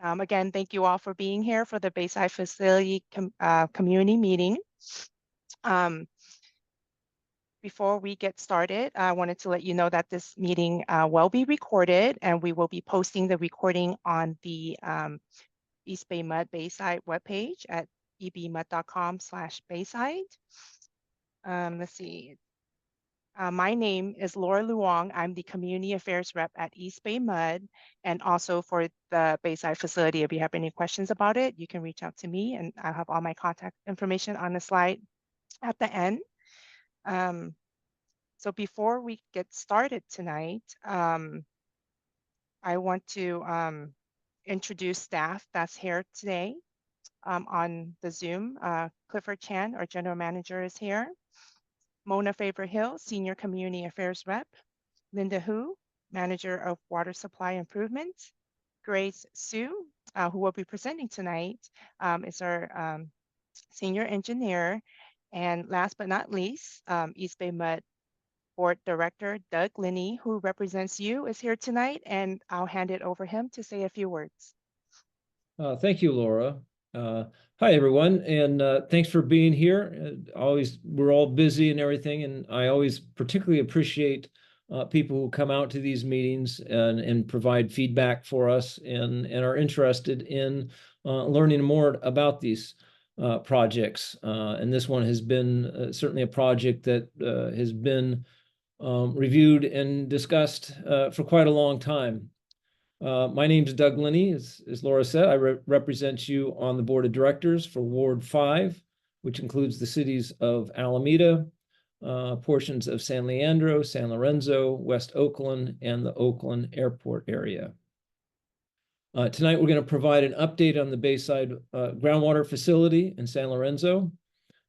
Again, thank you all for being here for the Bayside Facility Community Meeting. Before we get started, I wanted to let you know that this meeting will be recorded, and we will be posting the recording on the East Bay Mud Bayside webpage at ebmud.com/Bayside. Let's see. My name is Laura Luong. I'm the Community Affairs Rep at East Bay Mud, and also for the Bayside facility. If you have any questions about it, you can reach out to me, and I'll have all my contact information on the slide at the end. So before we get started tonight, I want to introduce staff that's here today on the Zoom. Clifford Chan, our General Manager, is here. Mona Faber-Hill, Senior Community Affairs Rep. Linda Hu, Manager of Water Supply Improvements. Grace Su, who will be presenting tonight, is our Senior Engineer. And last but not least, East Bay Mud Board Director Doug Linney, who represents you, is here tonight, and I'll hand it over him to say a few words. Thank you, Laura. Hi, everyone, and thanks for being here. We're all busy and everything, and I always particularly appreciate people who come out to these meetings and provide feedback for us and are interested in learning more about these projects. And this one has been certainly a project that has been reviewed and discussed for quite a long time. My name is Doug Linney. As Laura said, I represent you on the board of directors for Ward 5, which includes the cities of Alameda, portions of San Leandro, San Lorenzo, West Oakland, and the Oakland Airport area. Tonight, we're going to provide an update on the Bayside groundwater facility in San Lorenzo.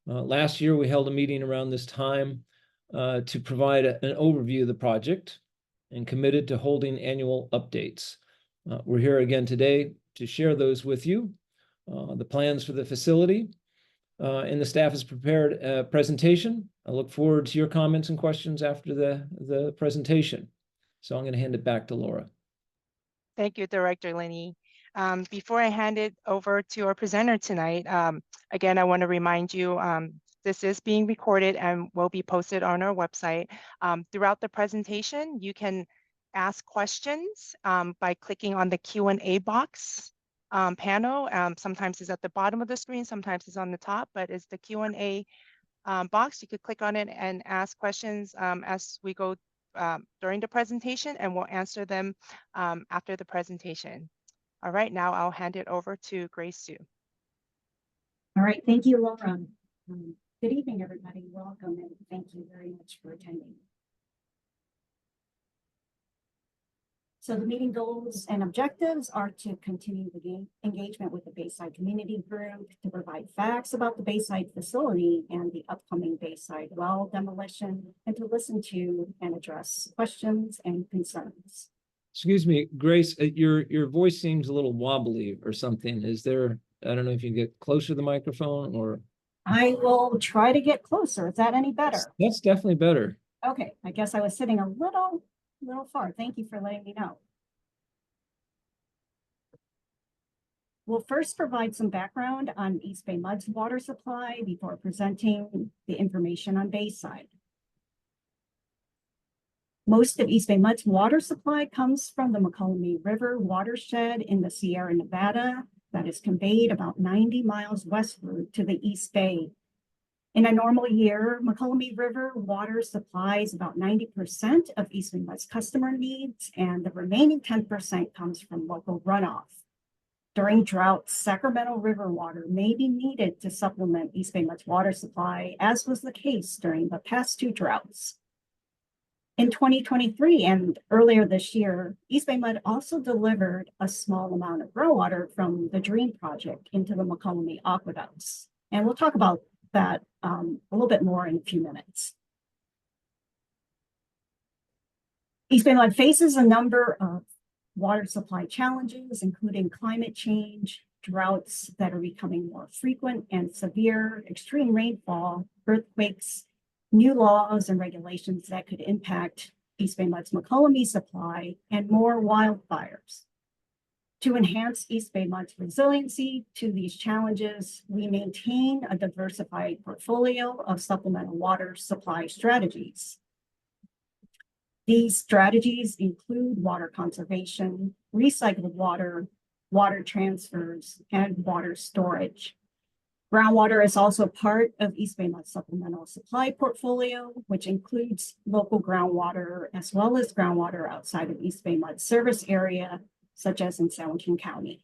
Last year, we held a meeting around this time to provide an overview of the project and committed to holding annual updates. We're here again today to share those with you, the plans for the facility, and the staff has prepared a presentation. I look forward to your comments and questions after the presentation. So I'm going to hand it back to Laura. Thank you, Director Linney. Before I hand it over to our presenter tonight, again, I want to remind you, this is being recorded and will be posted on our website. Throughout the presentation, you can ask questions by clicking on the Q&A box panel. Sometimes it's at the bottom of the screen, sometimes it's on the top, but it's the Q&A box. You could click on it and ask questions as we go during the presentation, and we'll answer them after the presentation. All right, now I'll hand it over to Grace Su. All right, thank you, Laura. Good evening, everybody. Welcome, and thank you very much for attending. So the meeting goals and objectives are to continue the engagement with the Bayside Community Group, to provide facts about the Bayside facility and the upcoming Bayside well demolition, and to listen to and address questions and concerns. Excuse me, Grace, your voice seems a little wobbly or something. Is there, I don't know if you can get closer to the microphone or... I will try to get closer. Is that any better? That's definitely better. Okay, I guess I was sitting a little far. Thank you for letting me know. We'll first provide some background on East Bay Mud's water supply before presenting the information on Bayside. Most of East Bay Mud's water supply comes from the McCollum River watershed in the Sierra Nevada that is conveyed about 90 miles westward to the East Bay. In a normal year, McCollum River water supplies about 90% of East Bay Mud's customer needs, and the remaining 10% comes from local runoff. During droughts, Sacramento River water may be needed to supplement East Bay Mud's water supply, as was the case during the past 2 droughts. In 2023 and earlier this year, East Bay Mud also delivered a small amount of groundwater from the Dream project into the McCollum aqueducts. And we'll talk about that a little bit more in a few minutes. East Bay Mud faces a number of water supply challenges, including climate change, droughts that are becoming more frequent and severe, extreme rainfall, earthquakes, new laws and regulations that could impact East Bay Mud's McCollum supply, and more wildfires. To enhance East Bay Mud's resiliency to these challenges, we maintain a diversified portfolio of supplemental water supply strategies. These strategies include water conservation, recycled water, water transfers, and water storage. Groundwater is also part of East Bay Mud's supplemental supply portfolio, which includes local groundwater as well as groundwater outside of East Bay Mud's service area, such as in San Joaquin County.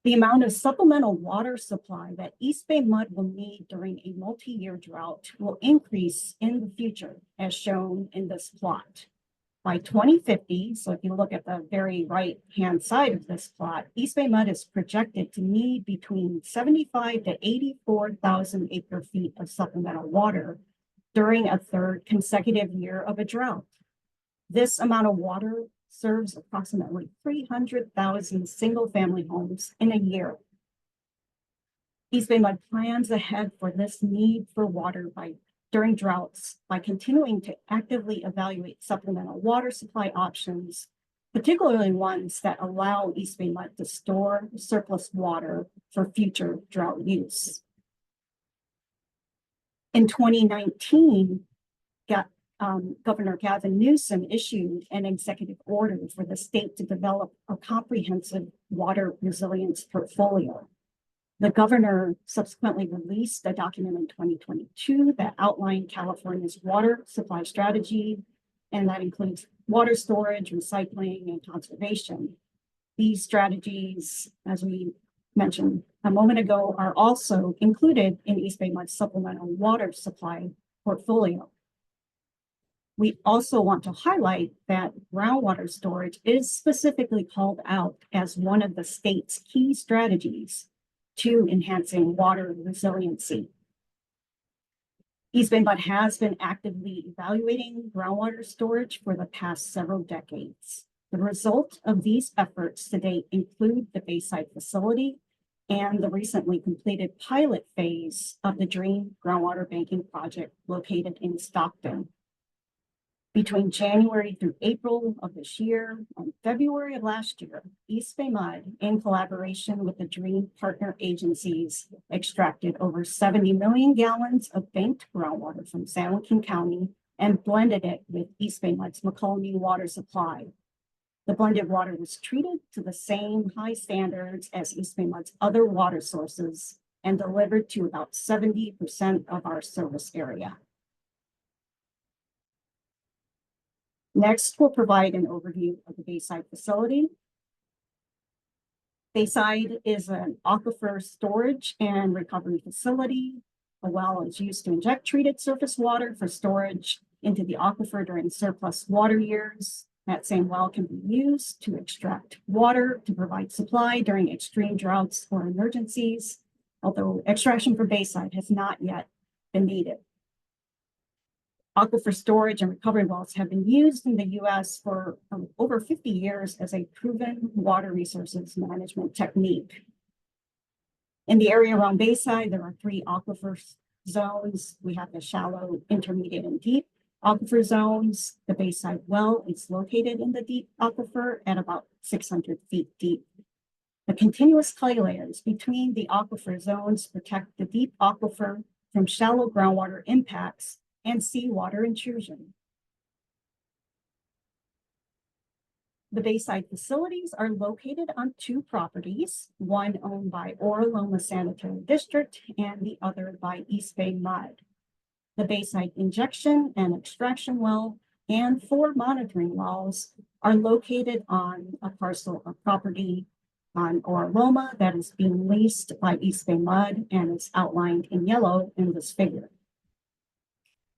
The amount of supplemental water supply that East Bay Mud will need during a multi-year drought will increase in the future, as shown in this plot. By 2050, so if you look at the very right-hand side of this plot, East Bay Mud is projected to need between 75 to 84,000 acre-feet of supplemental water during a third consecutive year of a drought. This amount of water serves approximately 300,000 single-family homes in a year. East Bay Mud plans ahead for this need for water during droughts by continuing to actively evaluate supplemental water supply options, particularly ones that allow East Bay Mud to store surplus water for future drought use. In 2019, Governor Gavin Newsom issued an executive order for the state to develop a comprehensive water resilience portfolio. The governor subsequently released a document in 2022 that outlined California's water supply strategy, and that includes water storage, recycling, and conservation. These strategies, as we mentioned a moment ago, are also included in East Bay Mud's supplemental water supply portfolio. We also want to highlight that groundwater storage is specifically called out as one of the state's key strategies to enhancing water resiliency. East Bay Mud has been actively evaluating groundwater storage for the past several decades. The result of these efforts to date include the Bayside facility and the recently completed pilot phase of the Dream Groundwater Banking Project located in Stockton. Between January through April of this year and February of last year, East Bay Mud, in collaboration with the Dream partner agencies, extracted over 70 million gallons of banked groundwater from San Joaquin County and blended it with East Bay Mud's McCullough water supply. The blended water was treated to the same high standards as East Bay Mud's other water sources and delivered to about 70% of our service area. Next, we'll provide an overview of the Bayside facility. Bayside is an aquifer storage and recovery facility. A well is used to inject treated surface water for storage into the aquifer during surplus water years. That same well can be used to extract water to provide supply during extreme droughts or emergencies, although extraction for Bayside has not yet been needed. Aquifer storage and recovery wells have been used in the U.S. for over 50 years as a proven water resources management technique. In the area around Bayside, there are 3 aquifer zones. We have the shallow, intermediate, and deep aquifer zones. The Bayside well is located in the deep aquifer at about 600 feet deep. The continuous clay layers between the aquifer zones protect the deep aquifer from shallow groundwater impacts and seawater intrusion. The Bayside facilities are located on 2 properties, one owned by Ora Loma Sanitary District and the other by East Bay Mud. The Bayside injection and extraction well and 4 monitoring wells are located on a parcel of property on Ora Loma that is being leased by East Bay Mud and is outlined in yellow in this figure.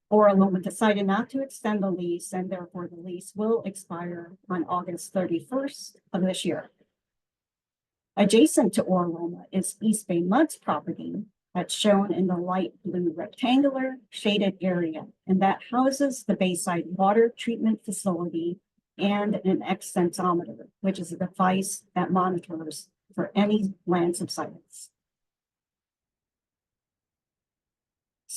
Ora Loma decided not to extend the lease, and therefore the lease will expire on August 31st of this year. Adjacent to Ora Loma is East Bay Mud's property that's shown in the light blue rectangular shaded area, and that houses the Bayside Water Treatment Facility and an extensometer, which is a device that monitors for any land subsidence.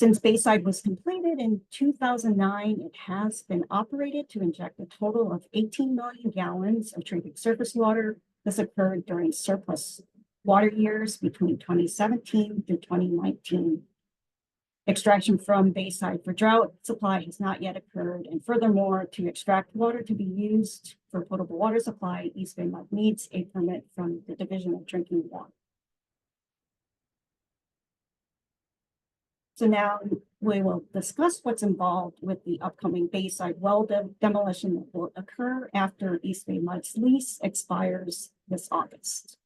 Since Bayside was completed in 2009, it has been operated to inject a total of 18 million gallons of treated surface water. This occurred during surplus water years between 2017 through 2019. Extraction from Bayside for drought supply has not yet occurred, and furthermore, to extract water to be used for potable water supply, East Bay Mud needs a permit from the Division of Drinking Water. So now we will discuss what's involved with the upcoming Bayside well demolition that will occur after East Bay Mud's lease expires this August.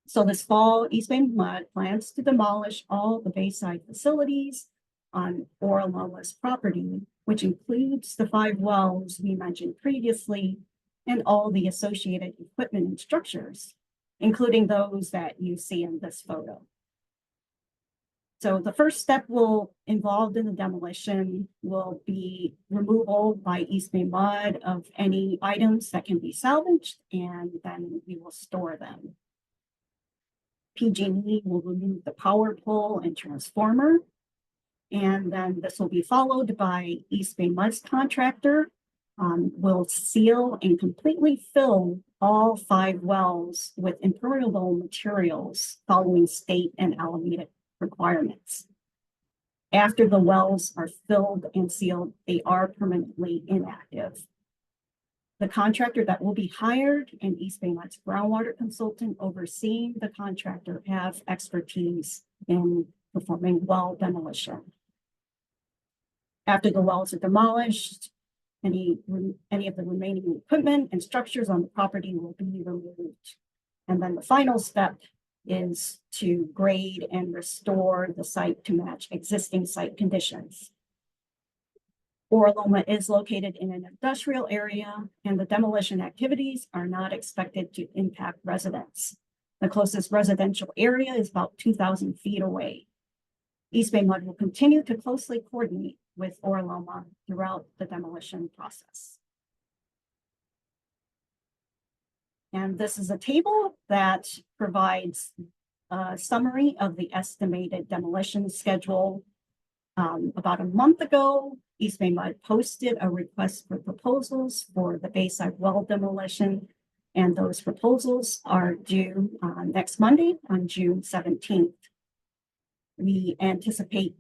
So this fall, East Bay Mud plans to demolish all the Bayside facilities on Oraloma's property, which includes the 5 wells we mentioned previously and all the associated equipment and structures, including those that you see in this photo. So the first step involved in the demolition will be removal by East Bay Mud of any items that can be salvaged, and then we will store them. PG&E will remove the power pole and transformer, and then this will be followed by East Bay Mud's contractor will seal and completely fill all 5 wells with impermeable materials following state and Alameda requirements. After the wells are filled and sealed, they are permanently inactive. The contractor that will be hired and East Bay Mud's groundwater consultant overseeing the contractor have expertise in performing well demolition. After the wells are demolished, any of the remaining equipment and structures on the property will be removed. And then the final step is to grade and restore the site to match existing site conditions. Oraloma is located in an industrial area, and the demolition activities are not expected to impact residents. The closest residential area is about 2,000 feet away. East Bay Mud will continue to closely coordinate with Oraloma throughout the demolition process. And this is a table that provides a summary of the estimated demolition schedule. About a month ago, East Bay Mud posted a request for proposals for the Bayside well demolition, and those proposals are due next Monday on June 17th. We anticipate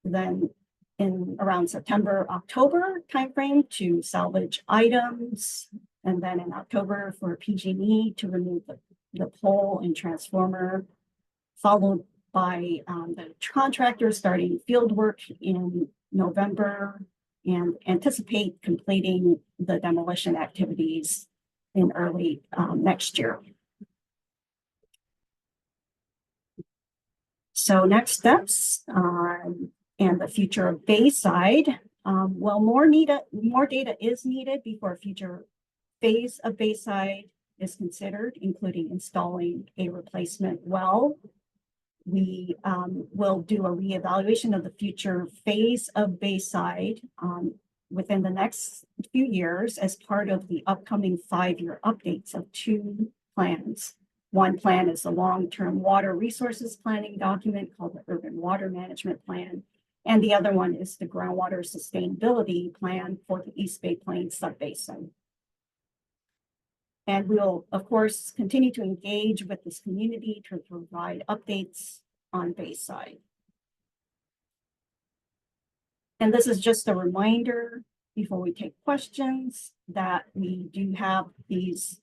then in around September, October timeframe to salvage items, and then in October for PG&E to remove the pole and transformer, followed by the contractor starting field work in November, and anticipate completing the demolition activities in early next year. So next steps and the future of Bayside. Well, more data is needed before a future phase of Bayside is considered, including installing a replacement well. We will do a reevaluation of the future phase of Bayside within the next few years as part of the upcoming 5-year updates of 2 plans. One plan is the long-term water resources planning document called the Urban Water Management Plan, and the other one is the Groundwater Sustainability Plan for the East Bay Plains Subbasin. And we'll, of course, continue to engage with this community to provide updates on Bayside. And this is just a reminder before we take questions that we do have these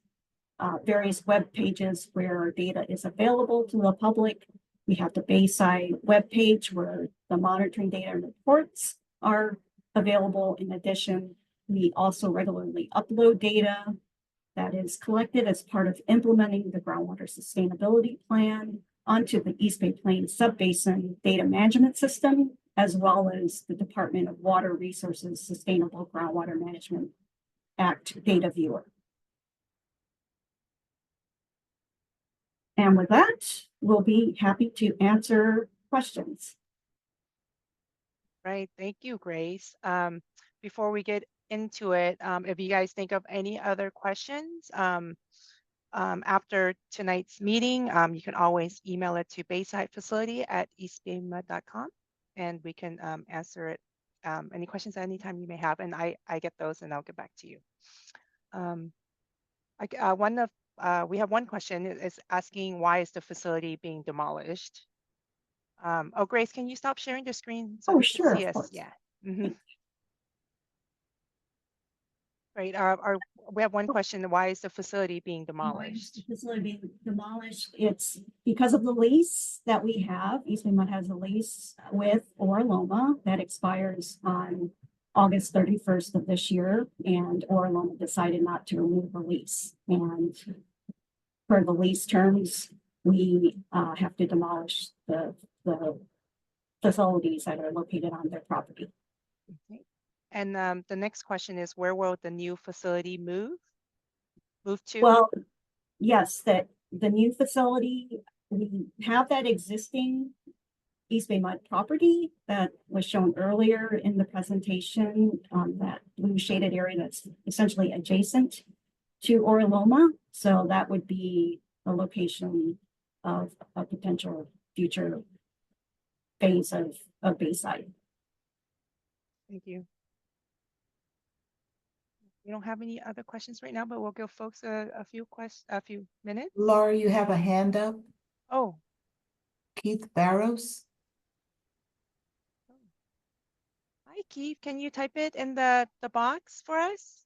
various web pages where data is available to the public. We have the Bayside webpage where the monitoring data and reports are available. In addition, we also regularly upload data that is collected as part of implementing the Groundwater Sustainability Plan onto the East Bay Plains Subbasin Data Management System, as well as the Department of Water Resources Sustainable Groundwater Management Act Data Viewer. And with that, we'll be happy to answer questions. Right. Thank you, Grace. Before we get into it, if you guys think of any other questions, After tonight's meeting, you can always email it to baysidefacility@eastbaymud.com, and we can answer it. Any questions at any time you may have, and I get those and I'll get back to you. We have one question is asking, why is the facility being demolished? Oh, Grace, can you stop sharing the screen so Oh, we can sure, see of us? course. Yeah. Right. We have one question. Why is the facility being demolished? The facility being demolished, it's because of the lease that we have. East Bay Mud has a lease with Oraloma that expires on August 31st of this year, and Oraloma decided not to renew the lease. And for the lease terms, we have to demolish the facilities that are located on their property. Okay. And the next question is, where will the new facility move to? Well, yes, that the new facility, we have that existing East Bay Mud property that was shown earlier in the presentation, that blue shaded area that's essentially adjacent to Oraloma. So that would be a location of a potential future phase of Bayside. Thank you. We don't have any other questions right now, but we'll give folks a few minutes. Laura, you have a hand up. Oh, Keith Barrows. hi, Keith. Can you type it in the box for us?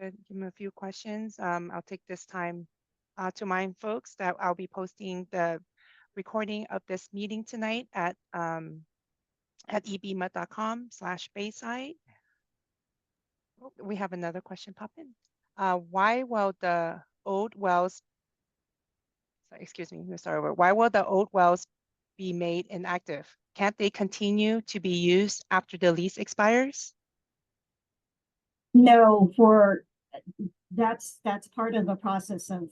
Give him a few questions. I'll take this time to remind folks that I'll be posting the recording of this meeting tonight at ebmud.com/Bayside. Oh, we have another question pop in. Why will the old wells, excuse me, let me start over. Why will the old wells be made inactive? Can't they continue to be used after the lease expires? No, that's part of the process of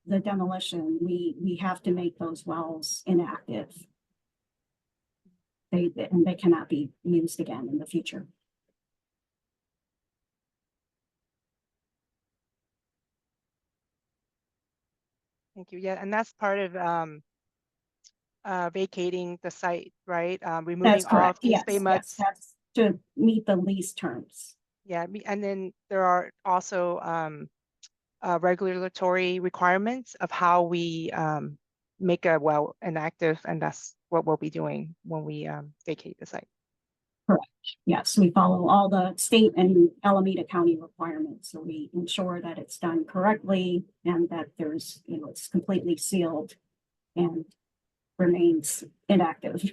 the demolition. We have to make those wells inactive. They cannot be used again in the future. Thank you. Yeah, and that's part of vacating the site, right? Removing all of East Bay Mud's. Yes, that's to meet the lease terms. Yeah, and then there are also regulatory requirements of how we make a well inactive, and that's what we'll be doing when we vacate the site. Correct. Yes, we follow all the state and Alameda County requirements, so we ensure that it's done correctly and that there's, it's completely sealed and remains inactive.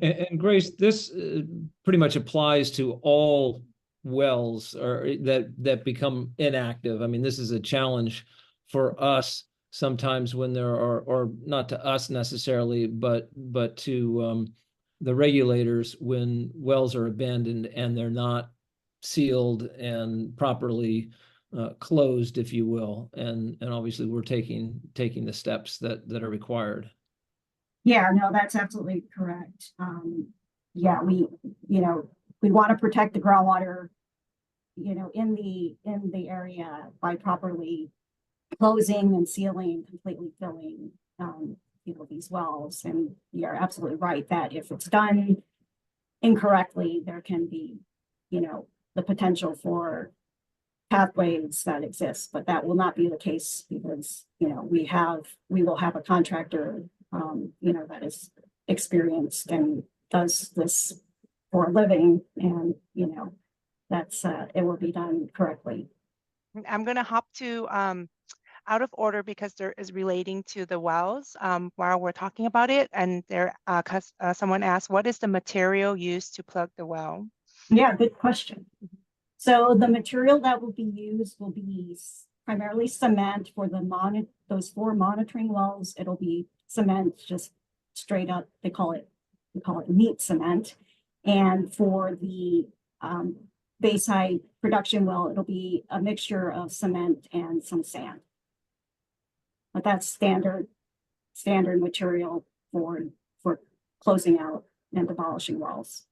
And Grace, this pretty much applies to all wells or that become inactive. I mean, this is a challenge for us sometimes when there are, or not to us necessarily, but to the regulators when wells are abandoned and they're not sealed and properly closed, if you will. And obviously we're taking the steps that are required. Yeah, no, that's absolutely correct. Yeah, we want to protect the groundwater, in the area by properly closing and sealing and completely filling, these wells. And you're absolutely right that if it's done incorrectly, there can be, the potential for pathways that exist, but that will not be the case because, we will have a contractor, that is experienced and does this for a living, and, that's, it will be done correctly. I'm going to hop to out of order because there is relating to the wells while we're talking about it. And there, someone asked, what is the material used to plug the well? Yeah, good question. So the material that will be used will be primarily cement for those 4 monitoring wells. It'll be cement, just straight up. We call it neat cement. And for the Bayside production well, it'll be a mixture of cement and some sand. But that's standard material for closing out and demolishing wells.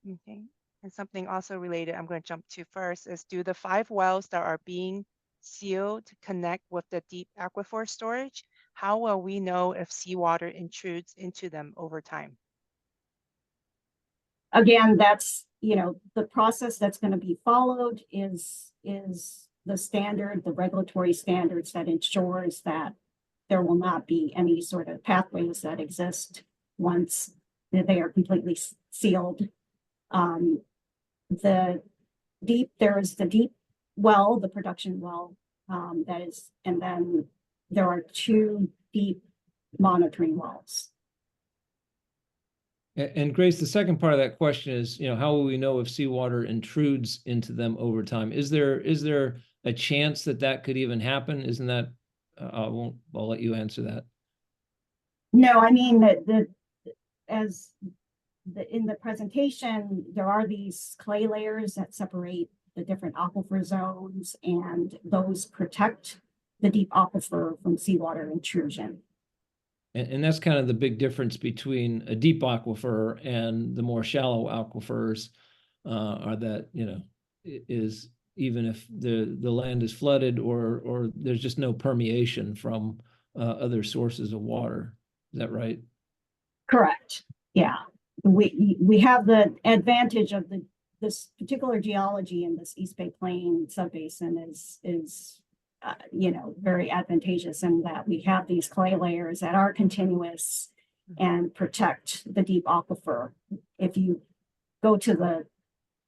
Okay. And something also related, I'm going to jump to first, is do the 5 wells that are being sealed connect with the deep aquifer storage? How will we know if seawater intrudes into them over time? Again, that's, the process that's going to be followed is the regulatory standards that ensures that there will not be any sort of pathways that exist once they are completely sealed. There is the deep well, the production well, and then there are 2 deep monitoring wells. And Grace, the second part of that question is, how will we know if seawater intrudes into them over time? Is there a chance that could even happen? Isn't that? I'll let you answer that. No, I mean in the presentation, there are these clay layers that separate the different aquifer zones, and those protect the deep aquifer from seawater intrusion. And that's kind of the big difference between a deep aquifer and the more shallow aquifers, are that, is even if the land is flooded or there's just no permeation from other sources of water. Is that right? Correct. Yeah. We have the advantage of this particular geology in this East Bay Plain subbasin is very advantageous in that we have these clay layers that are continuous and protect the deep aquifer. If you go to the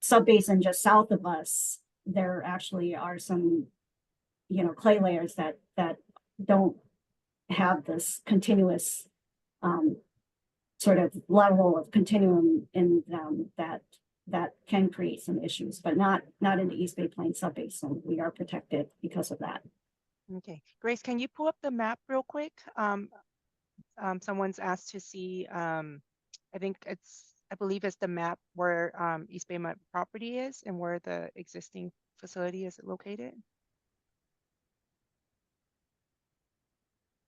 subbasin just south of us, there actually are some, clay layers that don't have this continuous sort of level of continuum in them that can create some issues, but not in the East Bay Plain subbasin. We are protected because of that. Okay, Grace, can you pull up the map real quick? Someone's asked to see, I believe it's the map where East Bay property is and where the existing facility is located.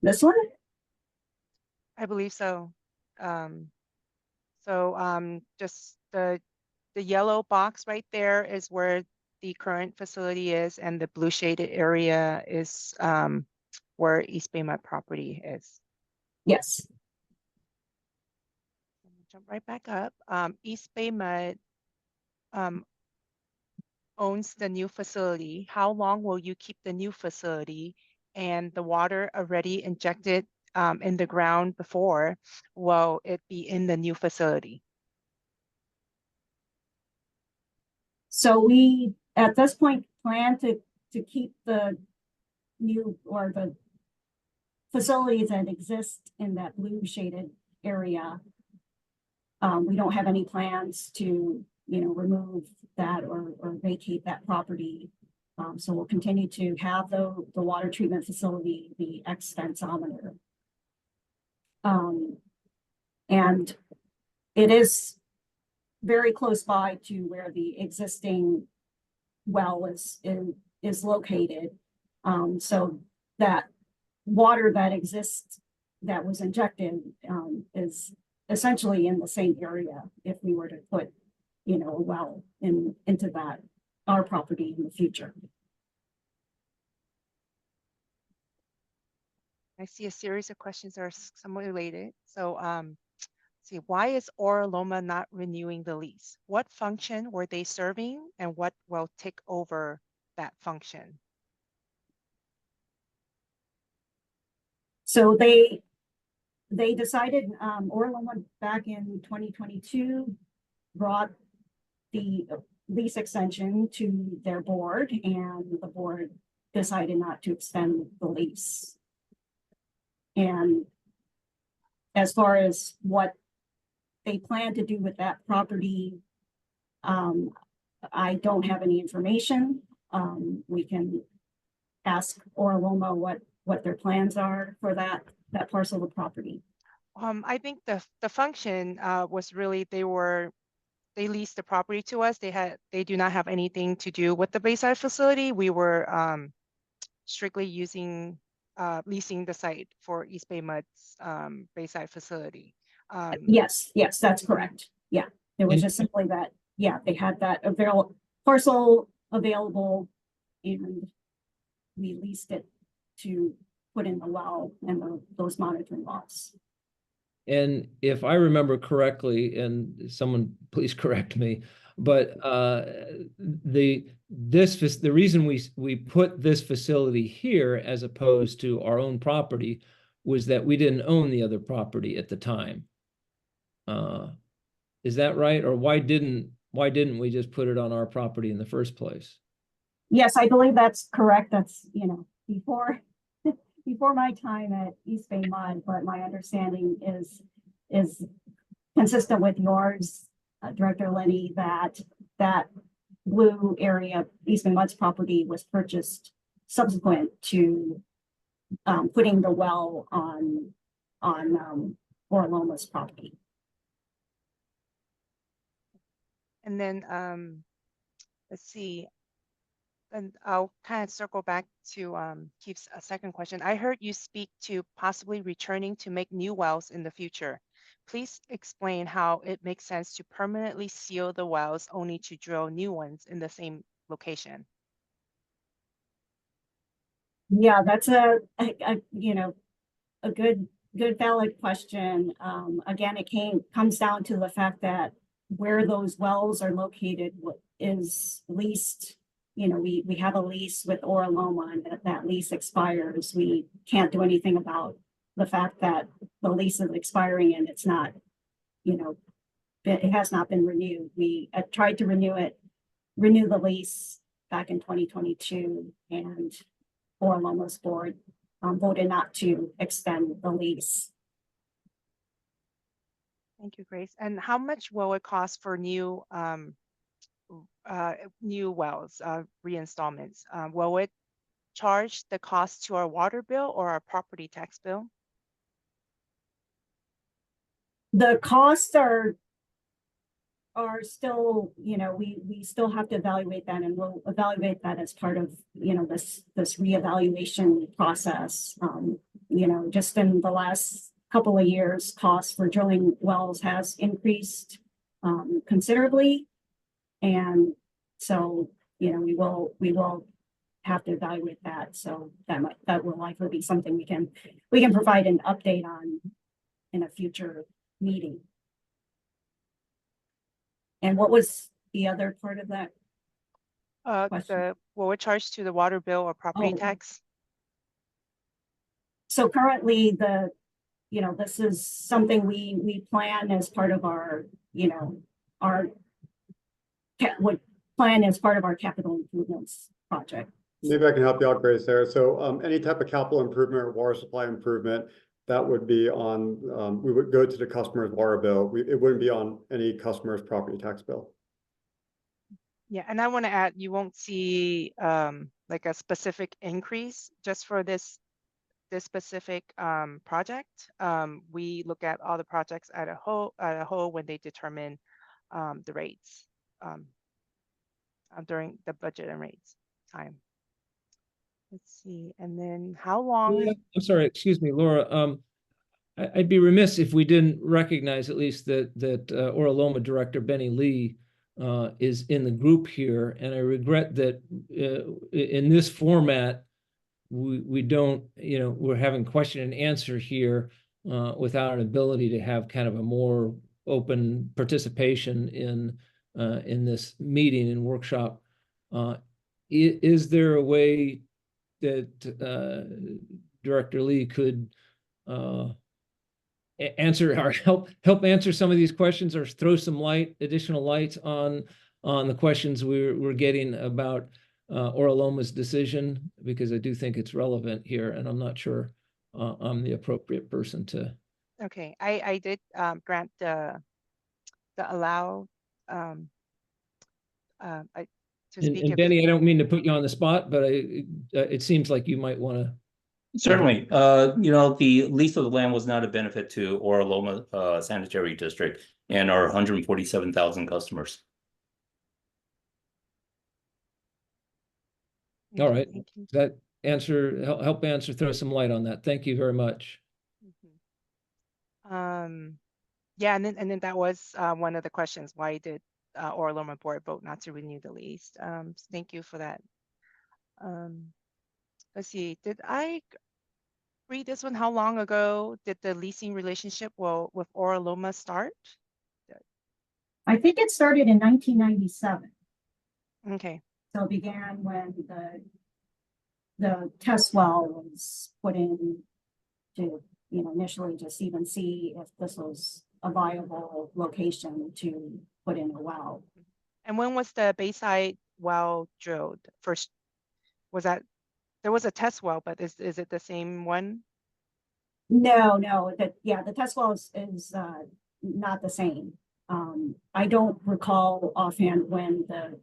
This one? I believe so. Just the yellow box right there is where the current facility is, and the blue shaded area is where East Bay property is. Yes. Jump right back up. East Bay owns the new facility. How long will you keep the new facility? And the water already injected in the ground before, will it be in the new facility? So we, at this point, plan to keep the new or the facilities that exist in that blue shaded area. We don't have any plans to, remove that or vacate that property. So we'll continue to have the water treatment facility, the extensometer. And it is very close by to where the existing well is located. So that water that exists that was injected is essentially in the same area if we were to put, a well into our property in the future. I see a series of questions that are somewhat related. So see, why is Ora Loma not renewing the lease? What function were they serving and what will take over that function? So they decided, Ora Loma back in 2022 brought the lease extension to their board, and the board decided not to extend the lease. And as far as what they plan to do with that property, I don't have any information. We can ask Ora Loma what their plans are for that parcel of property. I think the function was really they leased the property to us. They do not have anything to do with the Bayside facility. We were strictly using leasing the site for East Bay Mud's Bayside facility. Yes, that's correct. Yeah, it was And- just simply that, yeah, they had that parcel available and we leased it to put in the well and those monitoring wells. And if I remember correctly, and someone please correct me, but the reason we put this facility here as opposed to our own property was that we didn't own the other property at the time. Is that right? Or why didn't we just put it on our property in the first place? Yes, I believe that's correct. That's, before before my time at East Bay Mud, but my understanding is consistent with yours, Director Lenny, that blue area, East Bay Mud's property, was purchased subsequent to putting the well on Orloma's property. And then let's see. And I'll kind of circle back to Keith's second question. I heard you speak to possibly returning to make new wells in the future. Please explain how it makes sense to permanently seal the wells only to drill new ones in the same location. Yeah, that's a good valid question. Again, it comes down to the fact that where those wells are located is leased. We have a lease with Orloma, and that lease expires. We can't do anything about the fact that the lease is expiring and it's not, it has not been renewed. We tried to renew the lease back in 2022, and Orloma's board voted not to extend the lease. Thank you, Grace. And how much will it cost for new wells, reinstallments? Will it charge the cost to our water bill or our property tax bill? The costs are still, we still have to evaluate that, and we'll evaluate that as part of, this reevaluation process. Just in the last couple of years, costs for drilling wells has increased considerably. And so, we will have to evaluate that. So that will likely be something we can provide an update on in a future meeting. And what was the other part of that? Will it charge to the water bill or property Oh. tax? So currently this is something we plan as part of our, would plan as part of our capital improvements project. Maybe I can help you out, Grace, there. So any type of capital improvement or water supply improvement, that would be on, we would go to the customer's water bill. It wouldn't be on any customer's property tax bill. Yeah, and I want to add, you won't see like a specific increase just for this specific project. We look at all the projects at a whole when they determine the rates during the budget and rates time. Let's see, and then how long? Yeah, I'm sorry, excuse me, Laura. I'd be remiss if we didn't recognize at least that Orloma Director Benny Lee is in the group here, and I regret that in this format we don't, we're having question and answer here without an ability to have kind of a more open participation in this meeting and workshop. Is there a way that Director Lee could answer or help answer some of these questions, or throw some additional light on the questions we're getting about Orloma's decision, because I do think it's relevant here, and I'm not sure I'm the appropriate person to. Okay, I did grant the allow to speak. And Benny, I don't mean to put you on the spot, but it seems like you might want to. Certainly. The lease of the land was not a benefit to Orloma Sanitary District and our 147,000 customers. All right. Does that help answer, throw some light on that. Thank you very much. Yeah, and then that was one of the questions. Why did Orloma Board vote not to renew the lease? Thank you for that. Let's see, did I read this one? How long ago did the leasing relationship with Orloma start? I think it started in 1997. Okay. So it began when the test well was put in to, initially just even see if this was a viable location to put in a well. And when was the Bayside well drilled? First, was that, there was a test well, but is it the same one? No, the test well is not the same. I don't recall offhand when the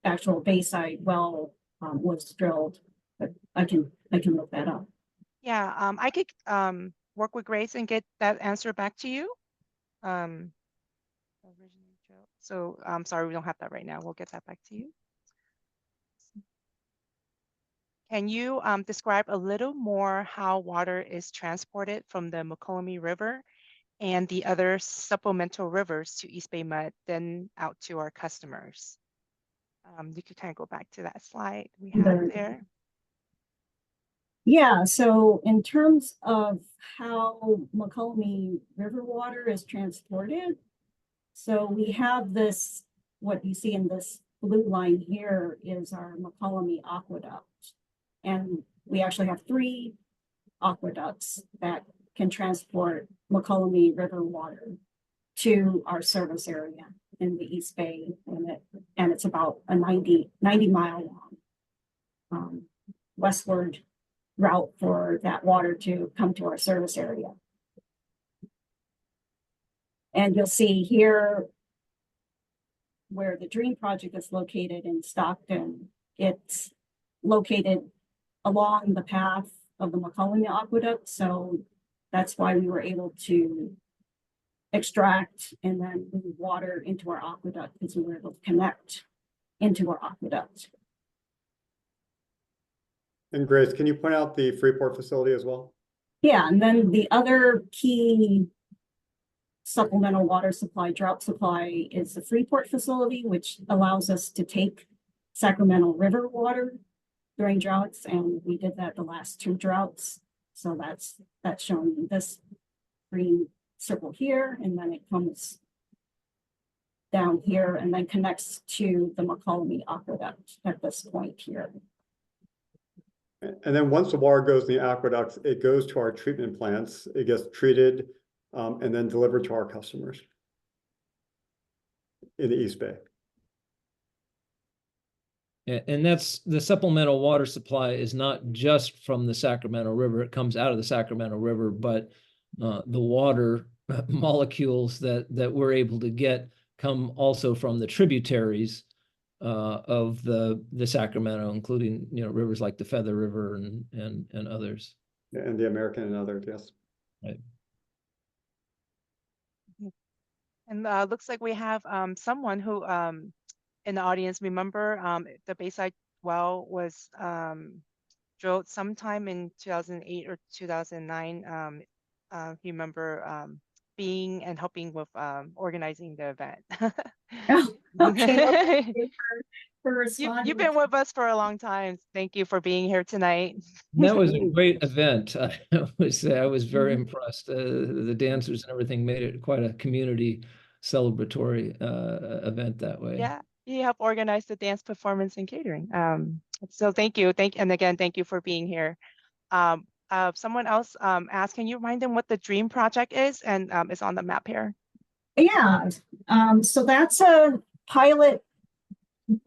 actual Bayside well was drilled, but I can look that up. Yeah, I could work with Grace and get that answer back to you. So I'm sorry, we don't have that right now. We'll get that back to you. Can you describe a little more how water is transported from the Mokelumne River and the other supplemental rivers to East Bay Mud, then out to our customers? You could kind of go back to that slide we have there. Yeah, so in terms of how Mokelumne River water is transported, so we have this, what you see in this blue line here is our Mokelumne aqueduct. And we actually have 3 aqueducts that can transport Mokelumne River water to our service area in the East Bay, and it's about a 90 mile long westward route for that water to come to our service area. And you'll see here where the Dream Project is located in Stockton. It's located along the path of the Mokelumne Aqueduct, so that's why we were able to extract and then move water into our aqueduct, because we were able to connect into our aqueduct. And Grace, can you point out the Freeport facility as well? Yeah, and then the other key supplemental water supply, drought supply, is the Freeport facility, which allows us to take Sacramento River water during droughts, and we did that the last 2 droughts. So that's shown in this green circle here, and then it comes down here and then connects to the Mokelumne Aqueduct at this point here. And then once the water goes in the aqueducts, it goes to our treatment plants. It gets treated and then delivered to our customers in the East Bay. And that's the supplemental water supply is not just from the Sacramento River. It comes out of the Sacramento River, but the water molecules that we're able to get come also from the tributaries of the Sacramento, including rivers like the Feather River and others. And the American and others, yes. Right. And looks like we have someone who in the audience, remember the Bayside well was drilled sometime in 2008 or 2009. You remember being and helping with organizing the event. Oh, okay. For responding. You've been with us for a long time. Thank you for being here tonight. That was a great event. I was very impressed. The dancers and everything made it quite a community celebratory event that way. Yeah, you helped organize the dance performance and catering. So thank you. And again, thank you for being here. Someone else asked, can you remind them what the Dream Project is? And it's on the map here. Yeah, so that's a pilot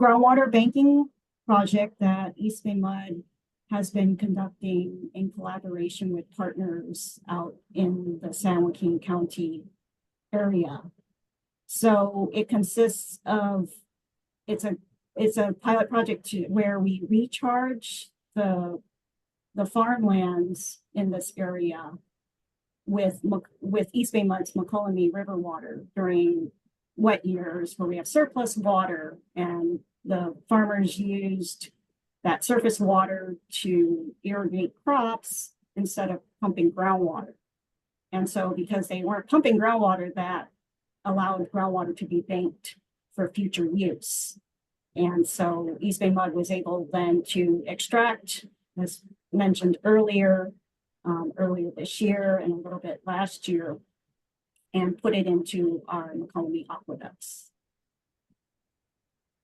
groundwater banking project that East Bay Mud has been conducting in collaboration with partners out in the San Joaquin County area. So it consists of, it's a pilot project where we recharge the farmlands in this area with East Bay Mud's Mokelumne River water during wet years where we have surplus water, and the farmers used that surface water to irrigate crops instead of pumping groundwater. And so because they weren't pumping groundwater, that allowed groundwater to be banked for future use. And so East Bay Mud was able then to extract, as mentioned earlier this year and a little bit last year, and put it into our McCollum aqueducts.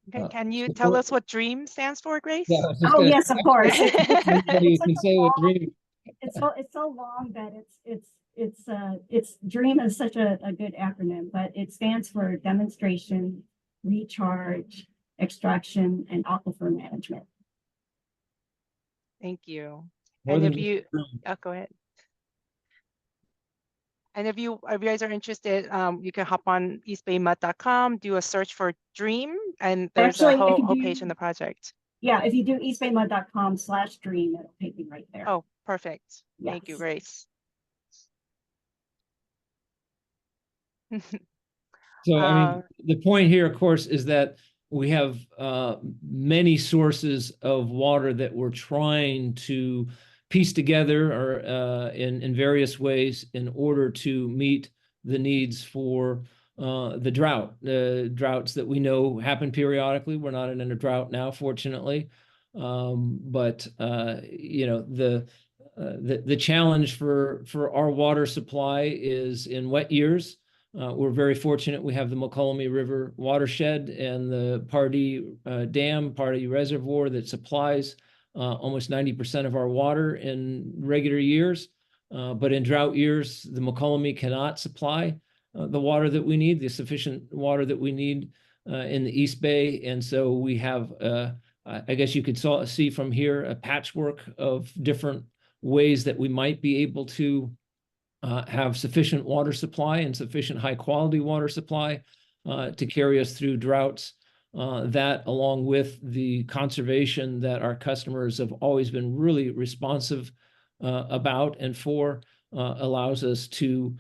Okay, can you so tell for- us what DREAM stands for, Grace? Yeah, I was just Oh, gonna- yes, of course. Anybody It's can such a say what long- dream. It's so long that it's DREAM is such a good acronym, but it stands for Demonstration, Recharge, Extraction, and Aquifer Management. Thank you. More And than if just you, dream. go ahead. And if you guys are interested, you can hop on eastbaymud.com, do a search for DREAM, and there's Actually, a if whole, you whole do- page in the project. Yeah, if you do eastbaymud.com/dream, it'll take you right there. Oh, perfect. Thank you, Yes. Grace. So, I mean, Uh, the point here, of course, is that we have many sources of water that we're trying to piece together or in various ways in order to meet the needs for the droughts that we know happen periodically. We're not in a drought now, fortunately, but you know, the challenge for our water supply is in wet years. We're very fortunate. We have the McCollum River watershed and the Pardee Dam, Pardee Reservoir that supplies almost 90% of our water in regular years. But in drought years, the McCollum cannot supply the water that we need, the sufficient water that we need in the East Bay. And so we have, I guess you could see from here, a patchwork of different ways that we might be able to have sufficient water supply and sufficient high quality water supply to carry us through droughts. That, along with the conservation that our customers have always been really responsive about and for, allows us to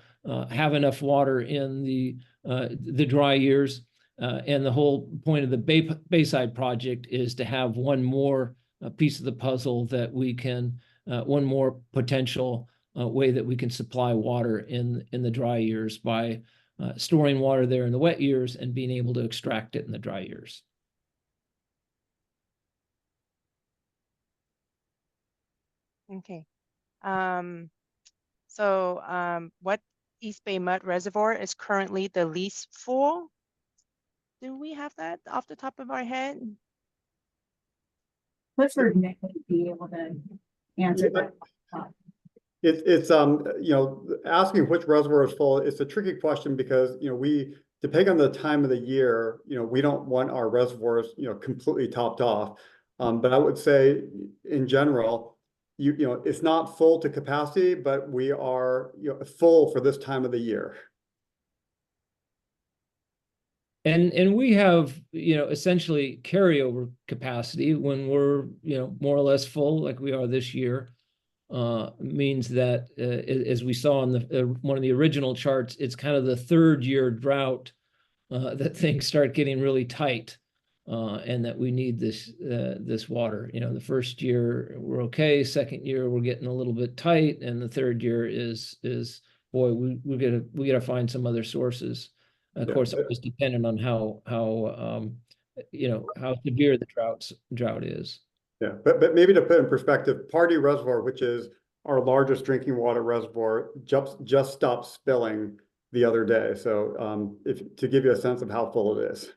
have enough water in the dry years. And the whole point of the Bayside project is to have one more piece of the puzzle that we can, one more potential way that we can supply water in the dry years by storing water there in the wet years and being able to extract it in the dry years. okay. What East Bay Mud Reservoir is currently the least full? Do we have that off the top of our head? Clifford Nick would be able to answer that. It's you know, asking which reservoir is full, it's a tricky question because, you know, we, depending on the time of the year, you know, we don't want our reservoirs, you know, completely topped off. But I would say in general, you know, it's not full to capacity, but we are, you know, full for this time of the year. And we have, you know, essentially carryover capacity when we're, you know, more or less full like we are this year. Means that as we saw in the one of the original charts, it's kind of the third year drought that things start getting really tight, and that we need this water. You know, the first year we're okay, second year we're getting a little bit tight, and the third year is boy, we gotta find some other sources. Of course, it was dependent on how you know, how severe the drought is. Yeah, but maybe to put in perspective, Pardee Reservoir, which is our largest drinking water reservoir, just stopped spilling the other day. So to give you a sense of how full it is.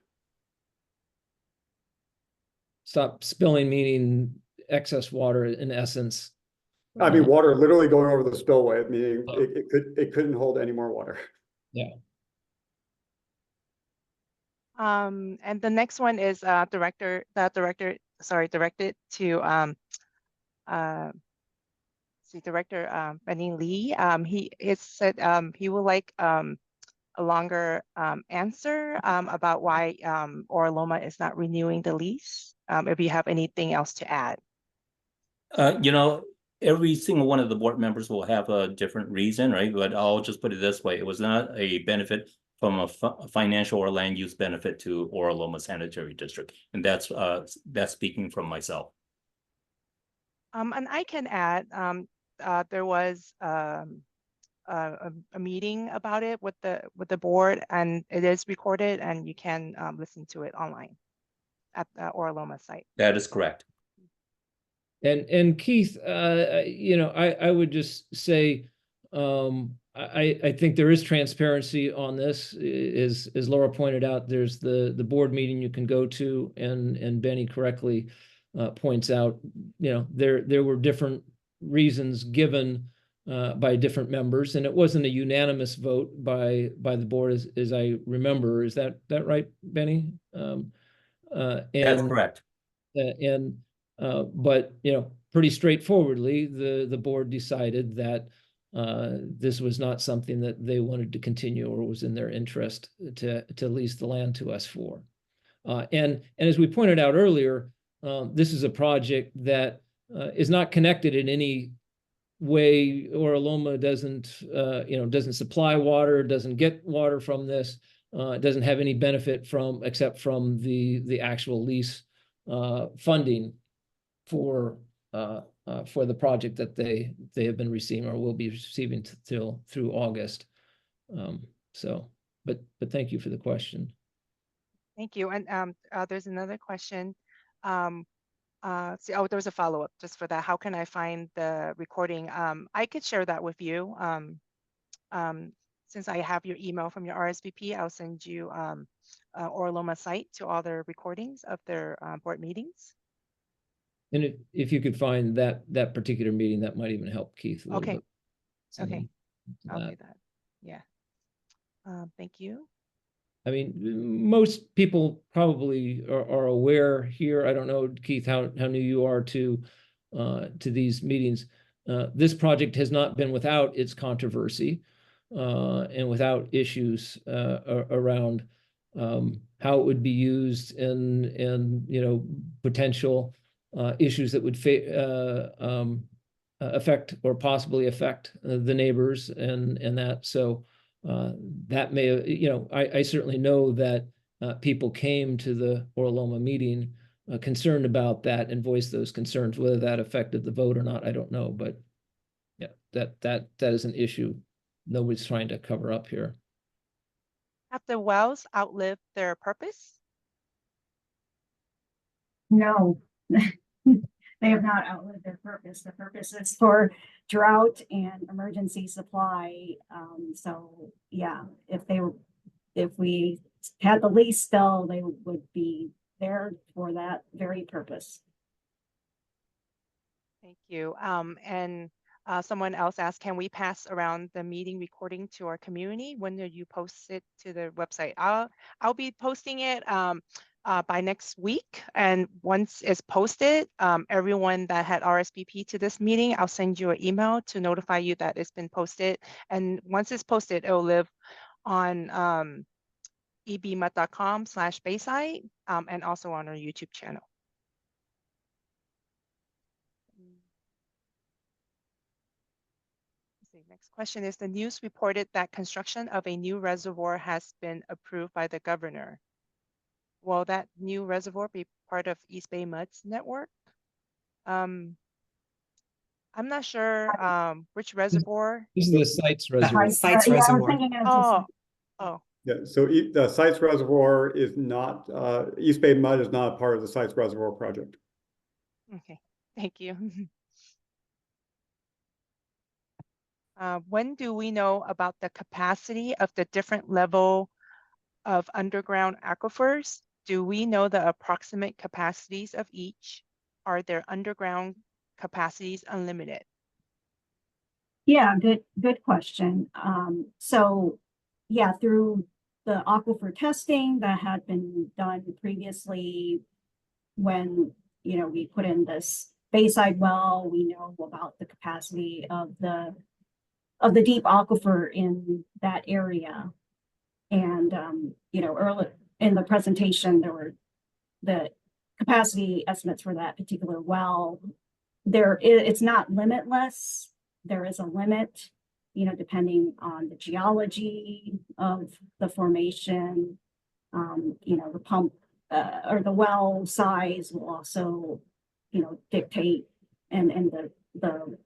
Stop spilling, meaning excess water in essence. I mean, water literally going over the spillway, meaning Oh. it couldn't hold any more water. Yeah. And the next one is directed to Director Benny Lee. He said he would like a longer answer about why Oraloma is not renewing the lease. If you have anything else to add. You know, every single one of the board members will have a different reason, right? But I'll just put it this way. It was not a benefit from a financial or land use benefit to Oraloma Sanitary District. And that's speaking from myself. And I can add, there was a meeting about it with the board, and it is recorded, and you can listen to it online at the Oraloma site. That is correct. And Keith, you know, I would just say, I think there is transparency on this. As Laura pointed out, there's the board meeting you can go to, and Benny correctly points out, you know, there were different reasons given by different members, and it wasn't a unanimous vote by the board, as I remember. Is that right, Benny? That's correct. But you know, pretty straightforwardly, the board decided that this was not something that they wanted to continue or was in their interest to lease the land to us for. And as we pointed out earlier, this is a project that is not connected in any way. Oraloma doesn't doesn't supply water, doesn't get water from this. It doesn't have any benefit except from the actual lease funding for the project that they have been receiving or will be receiving through August. But thank you for the question. Thank you. And there's another question. There was a follow-up just for that. How can I find the recording? I could share that with you. Since I have your email from your RSVP, I'll send you Oraloma site to all their recordings of their board meetings. And if you could find that particular meeting, that might even help Keith a little Okay. bit. Okay. I'll do that. Yeah. Thank you. I mean, most people probably are aware here. I don't know, Keith, how new you are to these meetings. This project has not been without its controversy and without issues around how it would be used and you know, potential issues that would affect or possibly affect the neighbors and that. So that may, you know, I certainly know that people came to the Oraloma meeting concerned about that and voiced those concerns. Whether that affected the vote or not, I don't know. But yeah, that is an issue nobody's trying to cover up here. Have the wells outlived their purpose? No, they have not outlived their purpose. The purpose is for drought and emergency supply. So yeah, if we had the lease still, they would be there for that very purpose. Thank you. And someone else asked, can we pass around the meeting recording to our community? When do you post it to the website? I'll be posting it by next week. And once it's posted, everyone that had RSVP to this meeting, I'll send you an email to notify you that it's been posted. And once it's posted, it'll live on ebmut.com/Bayside and also on our YouTube channel. Next question is, the news reported that construction of a new reservoir has been approved by the governor. Will that new reservoir be part of East Bay Mud's network? I'm not sure which reservoir. This is the Sites Reservoir. Sites Yeah, I was Reservoir. thinking of just- Oh. Yeah, so the Sites Reservoir is not, East Bay Mud is not a part of the Sites Reservoir project. Okay, thank you. When do we know about the capacity of the different level of underground aquifers? Do we know the approximate capacities of each? Are their underground capacities unlimited? Yeah, good question. So yeah, through the aquifer testing that had been done previously, when we put in this Bayside well, we know about the capacity of the deep aquifer in that area. And early in the presentation, there were the capacity estimates for that particular well. It's not limitless. There is a limit, depending on the geology of the formation. The pump or the well size will also, dictate and the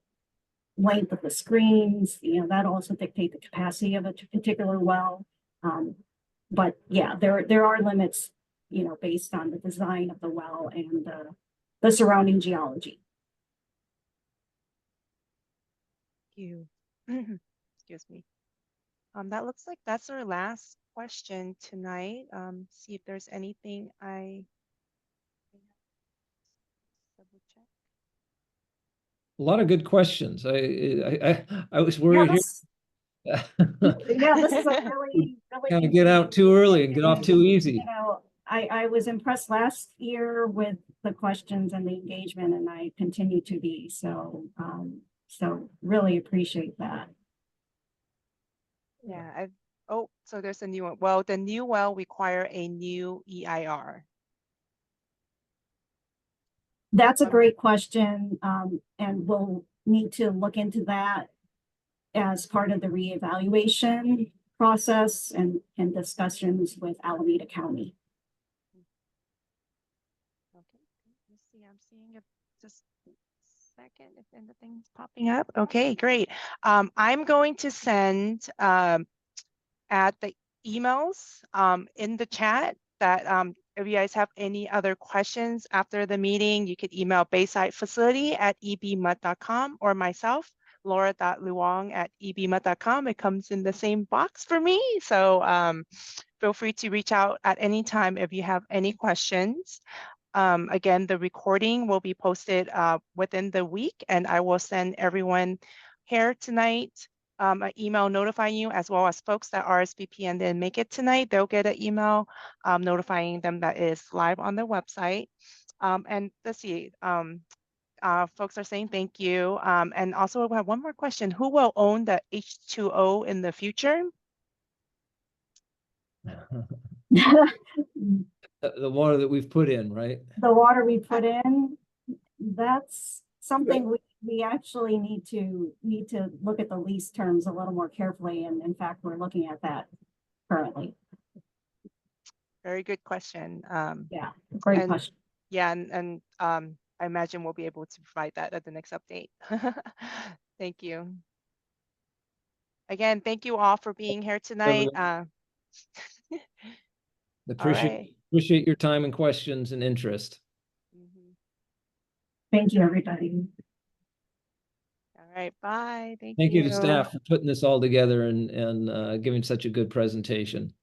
length of the screens, that also dictate the capacity of a particular well. But yeah, there are limits, based on the design of the well and the surrounding geology. you. Excuse me. That looks like that's our last question tonight. See if there's anything I double check. A lot of good questions. I was Yeah, worried this, here. yeah, this is a really Kind of get out too early and get off too you easy. know, I was impressed last year with the questions and the engagement, and I continue to be. So, so really appreciate that. Yeah. Oh, so there's a new one. Well, the new well require a new EIR. That's a great question, and we'll need to look into that as part of the reevaluation process and discussions with Alameda County. Okay, let's see. I'm seeing if just a second if anything's popping up. Okay, great. I'm going to send at the emails in the chat that if you guys have any other questions after the meeting, you could email baysidefacility@ebmud.com or myself, laura.luong@ebmud.com. It comes in the same box for me. So feel free to reach out at any time if you have any questions. Again, the recording will be posted within the week, and I will send everyone here tonight an email notifying you, as well as folks that RSVP and didn't make it tonight. They'll get an email notifying them that is live on the website. And let's see, folks are saying thank you. And also we have one more question. Who will own the H2O in the future? The water that we've put in, right? The water we put in, that's something we actually need to look at the lease terms a little more carefully. And in fact, we're looking at that currently. Very good question. Yeah, great and question. yeah, and I imagine we'll be able to provide that at the next update. Thank you. Again, thank you all for being here tonight. All right. Appreciate your time and questions and interest. Thank you, everybody. All right, bye. Thank Thank you to you. staff for putting this all together and giving such a good presentation.